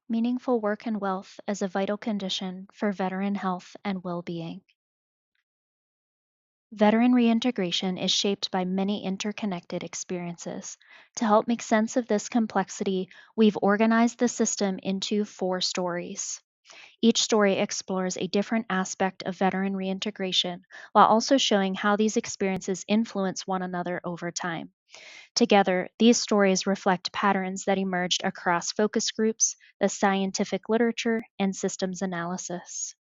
Meaningful work and wealth as a vital condition for veteran health and well being. Veteran reintegration is shaped by many interconnected experiences. To help make sense of this complexity, we've organized the system into four stories. Each story explores a different aspect of veteran reintegration while also showing how these experiences influence one another over time. Together, these stories reflect patterns that emerged across focus groups, the scientific literature, and systems analysis.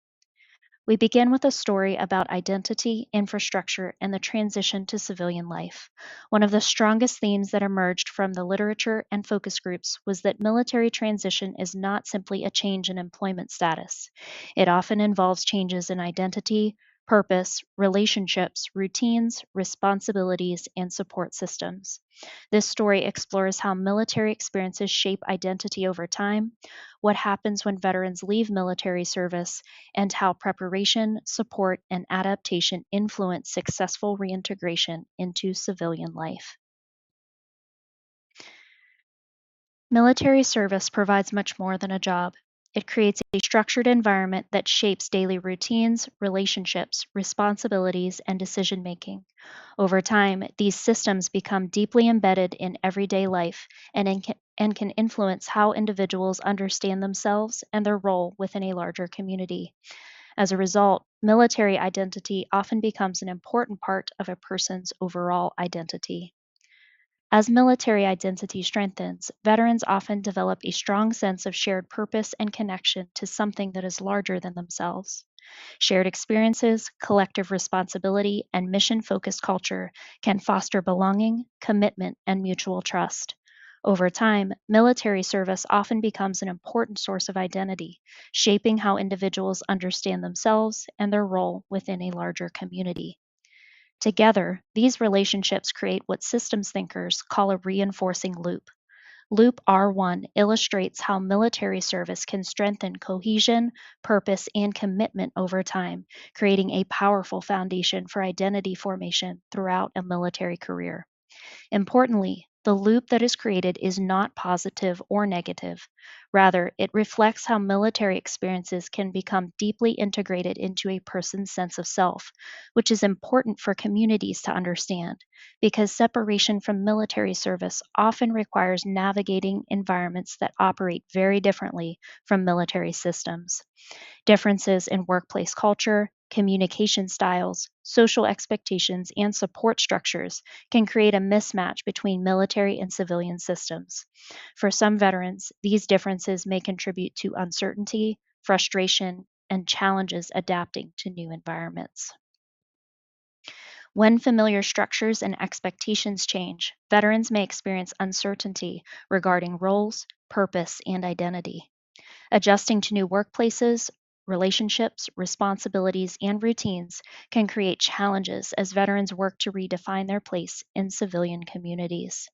We begin with a story about identity, infrastructure, and the transition to civilian life. One of the strongest themes that emerged from the literature and focus groups was that military transition is not simply a change in employment status. It often involves changes in identity, purpose, relationships, routines, responsibilities, and support systems. This story explores how military experiences shape identity over time, what happens when veterans leave military service, and how preparation, support, and adaptation influence successful reintegration into civilian life. Military service provides much more than a job. It creates a structured environment that shapes daily routines, relationships, responsibilities, and decision making. Over time, these systems become deeply embedded in everyday life and can influence how individuals understand themselves and their role within a larger community. As a result, military identity often becomes an important part of a person's overall identity. As military identity strengthens, veterans often develop a strong sense of shared purpose and connection to something that is larger than themselves. Shared experiences, collective responsibility, and mission focused culture can foster belonging, commitment, and mutual trust. Over time, military service often becomes an important source of identity, shaping how individuals understand themselves and their role within a larger community. Together, these relationships create what systems thinkers call a reinforcing loop. Loop R1 illustrates how military service can strengthen cohesion, purpose, and commitment over time, creating a powerful foundation for identity formation throughout a military career. Importantly, the loop that is created is not positive or negative. Rather, it reflects how military experiences can become deeply integrated into a person's sense of self, which is important for communities to understand because separation from military service often requires navigating environments that operate very differently from military systems. Differences in workplace culture, communication styles, social expectations, and support structures can create a mismatch between military and civilian systems. For some veterans, these differences may contribute to uncertainty, frustration, and challenges adapting to new environments. When familiar structures and expectations change, veterans may experience uncertainty regarding roles, purpose, and identity. Adjusting to new workplaces, relationships, responsibilities, and routines can create challenges as veterans work to redefine their place in civilian communities.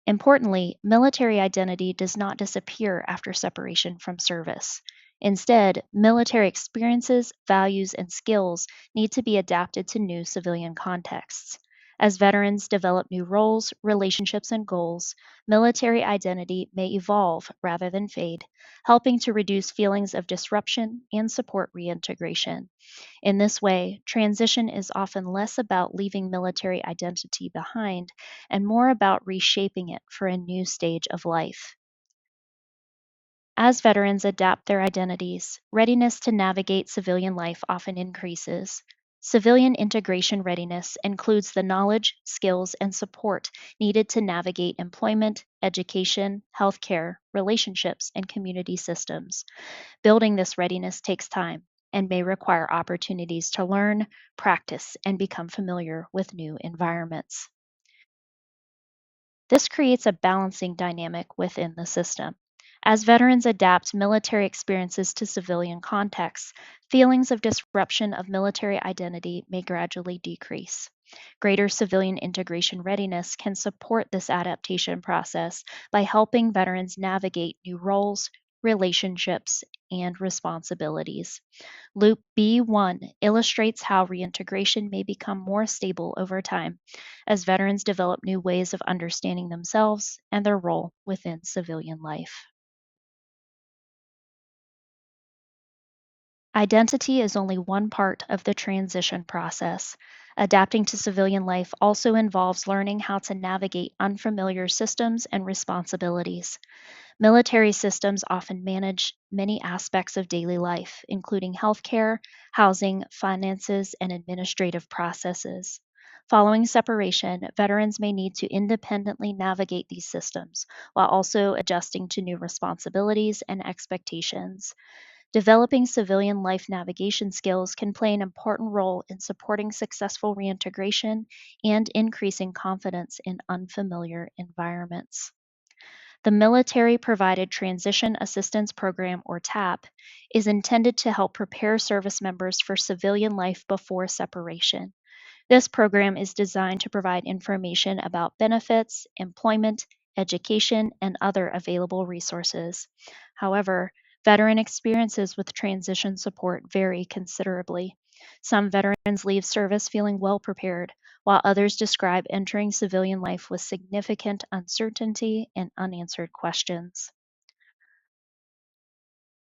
Importantly, military identity does not disappear after separation from service. Instead, military experiences, values, and skills need to be adapted to new civilian contexts. As veterans develop new roles, relationships, and goals, military identity may evolve rather than fade, helping to reduce feelings of disruption and support reintegration. In this way, transition is often less about leaving military identity behind and more about reshaping it for a new stage of life. As veterans adapt their identities, readiness to navigate civilian life often increases. Civilian integration readiness includes the knowledge, skills, and support needed to navigate employment, education, healthcare, relationships, and community systems. Building this readiness takes time and may require opportunities to learn, practice, and become familiar with new environments. This creates a balancing dynamic within the system. As veterans adapt military experiences to civilian contexts, feelings of disruption of military identity may gradually decrease. Greater civilian integration readiness can support this adaptation process by helping veterans navigate new roles, relationships, and responsibilities. Loop B1 illustrates how reintegration may become more stable over time as veterans develop new ways of understanding themselves and their role within civilian life. Identity is only one part of the transition process. Adapting to civilian life also involves learning how to navigate unfamiliar systems and responsibilities. Military systems often manage many aspects of daily life, including healthcare, housing, finances, and administrative processes. Following separation, veterans may need to independently navigate these systems while also adjusting to new responsibilities and expectations. Developing civilian life navigation skills can play an important role in supporting successful reintegration and increasing confidence in unfamiliar environments. The Military Provided Transition Assistance Program, or TAP, is intended to help prepare service members for civilian life before separation. This program is designed to provide information about benefits, employment, education, and other available resources. However, veteran experiences with transition support vary considerably. Some veterans leave service feeling well prepared, while others describe entering civilian life with significant uncertainty and unanswered questions.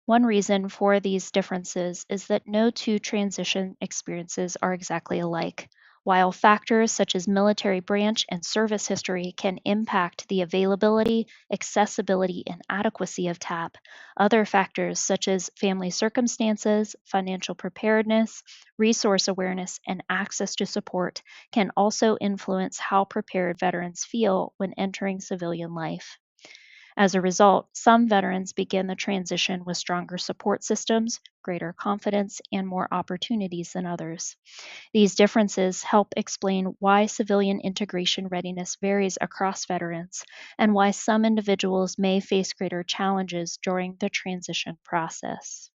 One reason for these differences is that no two transition experiences are exactly alike. While factors such as military branch and service history can impact the availability, accessibility, and adequacy of TAP, other factors such as family circumstances, financial preparedness, resource awareness, and access to support can also influence how prepared veterans feel when entering civilian life. As a result, some veterans begin the transition with stronger support systems, greater confidence, and more opportunities than others. These differences help explain why civilian integration readiness varies across veterans and why some individuals may face greater challenges during the transition process.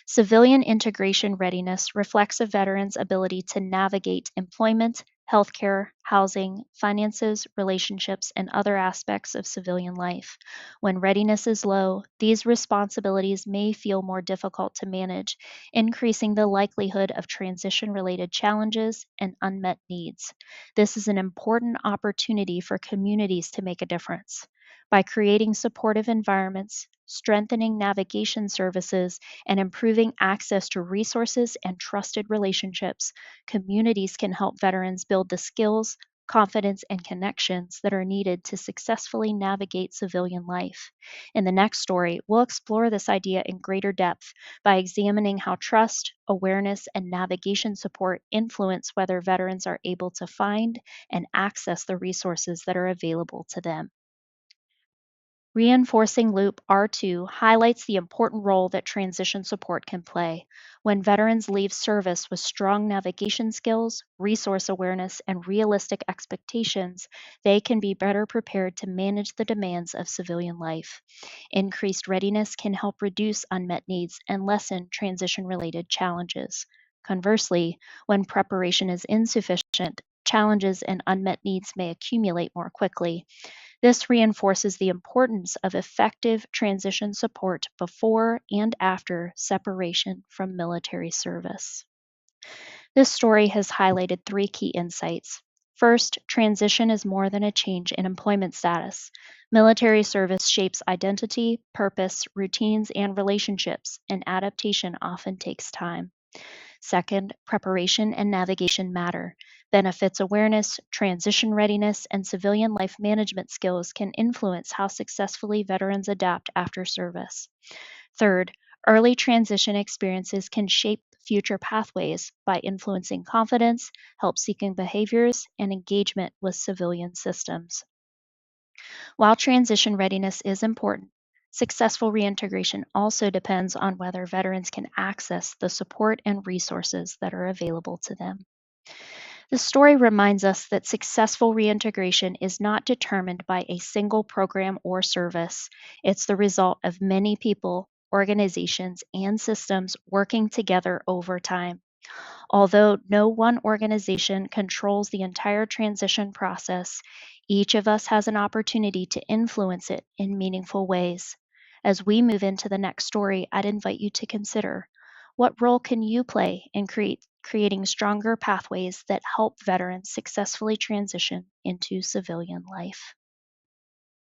Civilian integration readiness reflects a veteran's ability to navigate employment, healthcare, housing, finances, relationships, and other aspects of civilian life. When readiness is low, these responsibilities may feel more difficult to manage, increasing the likelihood of transition related challenges and unmet needs. This is an important opportunity for communities to make a difference. By creating supportive environments, strengthening navigation services, and improving access to resources and trusted relationships, communities can help veterans build the skills, confidence, and connections that are needed to successfully navigate civilian life. In the next story, we'll explore this idea in greater depth by examining how trust, awareness, and navigation support influence whether veterans are able to find and access the resources that are available to them. Reinforcing Loop R2 highlights the important role that transition support can play. When veterans leave service with strong navigation skills, resource awareness, and realistic expectations, they can be better prepared to manage the demands of civilian life. Increased readiness can help reduce unmet needs and lessen transition related challenges. Conversely, when preparation is insufficient, challenges and unmet needs may accumulate more quickly. This reinforces the importance of effective transition support before and after separation from military service. This story has highlighted three key insights. First, transition is more than a change in employment status. Military service shapes identity, purpose, routines, and relationships, and adaptation often takes time. Second, preparation and navigation matter. Benefits awareness, transition readiness, and civilian life management skills can influence how successfully veterans adapt after service. Third, early transition experiences can shape future pathways by influencing confidence, help seeking behaviors, and engagement with civilian systems. While transition readiness is important, successful reintegration also depends on whether veterans can access the support and resources that are available to them. The story reminds us that successful reintegration is not determined by a single program or service. It's the result of many people, organizations, and systems working together over time. Although no one organization controls the entire transition process, each of us has an opportunity to influence it in meaningful ways. As we move into the next story, I'd invite you to consider, what role can you play in creating stronger pathways that help veterans successfully transition into civilian life?